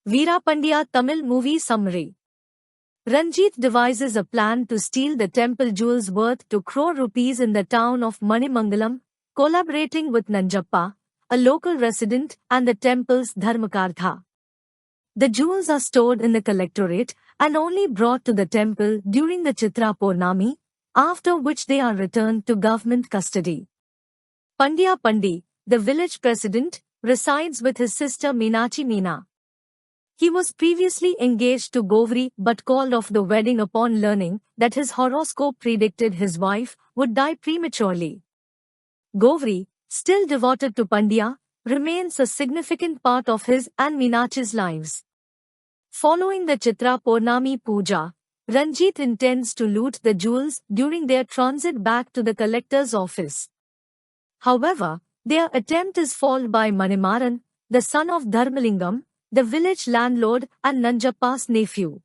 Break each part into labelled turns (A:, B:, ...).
A: Veerapandiya Tamil movie summary. Ranjit devises a plan to steal the temple jewels worth 2 crore rupees in the town of Manimangalam, collaborating with Nanjappa, a local resident, and the temple's Dharmakartha. The jewels are stored in the collectorate and only brought to the temple during the Chitra Purnami, after which they are returned to government custody. Pandya Pandi, the village president, resides with his sister Meenachi Meena. He was previously engaged to Govri but called off the wedding upon learning that his horoscope predicted his wife would die prematurely. Govri, still devoted to Pandya, remains a significant part of his and Meenachi's lives. Following the Chitra Purnami Puja, Ranjit intends to loot the jewels during their transit back to the collector's office. However, their attempt is foiled by Manimaran, the son of Dharmalingam, the village landlord and Nanjappa's nephew.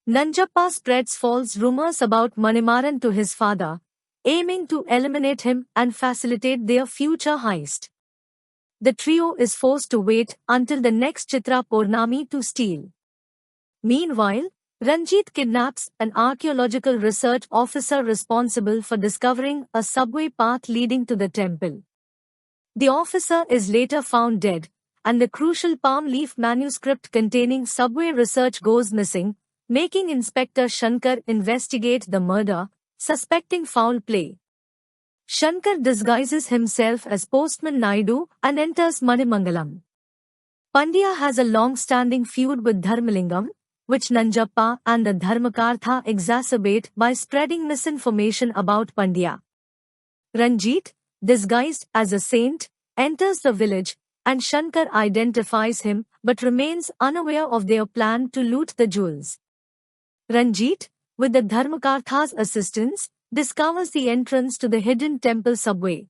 A: Nanjappa spreads false rumors about Manimaran to his father, aiming to eliminate him and facilitate their future heist. The trio is forced to wait until the next Chitra Purnami to steal. Meanwhile, Ranjit kidnaps an archaeological research officer responsible for discovering a subway path leading to the temple. The officer is later found dead, and the crucial palm leaf manuscript containing subway research goes missing, making Inspector Shankar investigate the murder, suspecting foul play. Shankar disguises himself as Postman Naidu and enters Manimangalam. Pandya has a long-standing feud with Dharmalingam, which Nanjappa and the Dharmakartha exacerbate by spreading misinformation about Pandya. Ranjit, disguised as a saint, enters the village, and Shankar identifies him but remains unaware of their plan to loot the jewels. Ranjit, with the Dharmakartha's assistance, discovers the entrance to the hidden temple subway.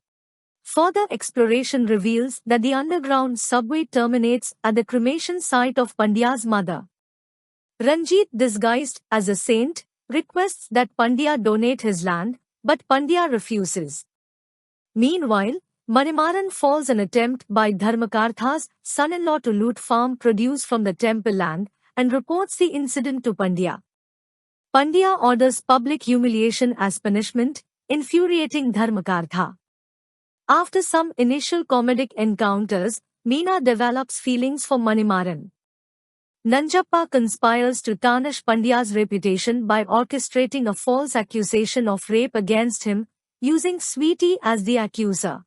A: Further exploration reveals that the underground subway terminates at the cremation site of Pandya's mother. Ranjit, disguised as a saint, requests that Pandya donate his land, but Pandya refuses. Meanwhile, Manimaran falls an attempt by Dharmakartha's son-in-law to loot farm produce from the temple land and reports the incident to Pandya. Pandya orders public humiliation as punishment, infuriating Dharmakartha. After some initial comedic encounters, Meena develops feelings for Manimaran. Nanjappa conspires to tarnish Pandya's reputation by orchestrating a false accusation of rape against him, using Sweetie as the accuser.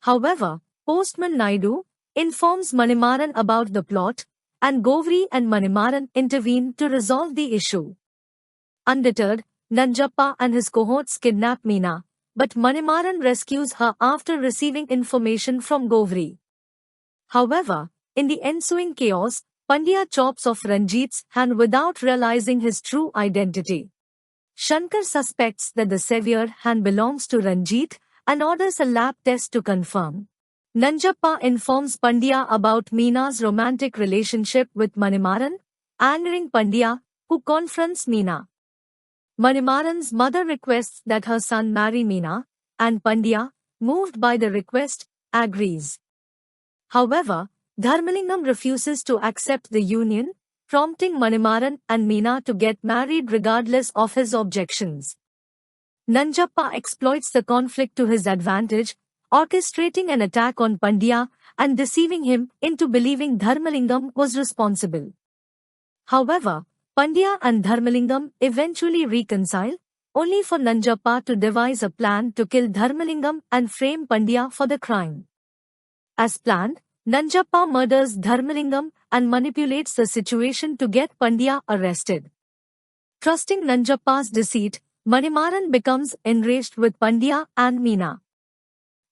A: However, Postman Naidu informs Manimaran about the plot, and Govri and Manimaran intervene to resolve the issue. Undeterred, Nanjappa and his cohorts kidnap Meena, but Manimaran rescues her after receiving information from Govri. However, in the ensuing chaos, Pandya chops off Ranjit's hand without realizing his true identity. Shankar suspects that the severed hand belongs to Ranjit and orders a lab test to confirm. Nanjappa informs Pandya about Meena's romantic relationship with Manimaran, angering Pandya, who confronts Meena. Manimaran's mother requests that her son marry Meena, and Pandya, moved by the request, agrees. However, Dharmalingam refuses to accept the union, prompting Manimaran and Meena to get married regardless of his objections. Nanjappa exploits the conflict to his advantage, orchestrating an attack on Pandya and deceiving him into believing Dharmalingam was responsible. However, Pandya and Dharmalingam eventually reconcile, only for Nanjappa to devise a plan to kill Dharmalingam and frame Pandya for the crime. As planned, Nanjappa murders Dharmalingam and manipulates the situation to get Pandya arrested. Trusting Nanjappa's deceit, Manimaran becomes enraged with Pandya and Meena.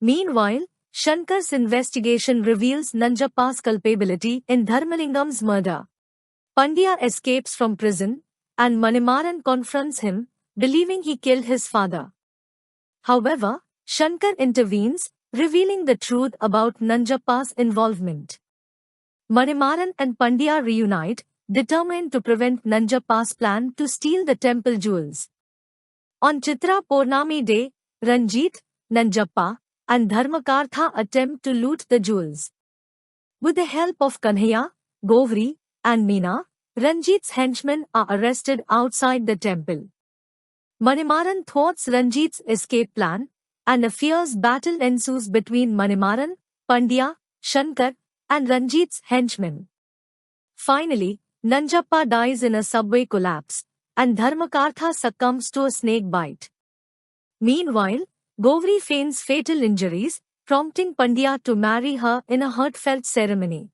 A: Meanwhile, Shankar's investigation reveals Nanjappa's culpability in Dharmalingam's murder. Pandya escapes from prison, and Manimaran confronts him, believing he killed his father. However, Shankar intervenes, revealing the truth about Nanjappa's involvement. Manimaran and Pandya reunite, determined to prevent Nanjappa's plan to steal the temple jewels. On Chitra Purnami Day, Ranjit, Nanjappa, and Dharmakartha attempt to loot the jewels. With the help of Kanhaiya, Govri, and Meena, Ranjit's henchmen, are arrested outside the temple. Manimaran thwarts Ranjit's escape plan, and a fierce battle ensues between Manimaran, Pandya, Shankar, and Ranjit's henchmen. Finally, Nanjappa dies in a subway collapse, and Dharmakartha succumbs to a snake bite. Meanwhile, Gauri feigns fatal injuries, prompting Pandya to marry her in a heartfelt ceremony.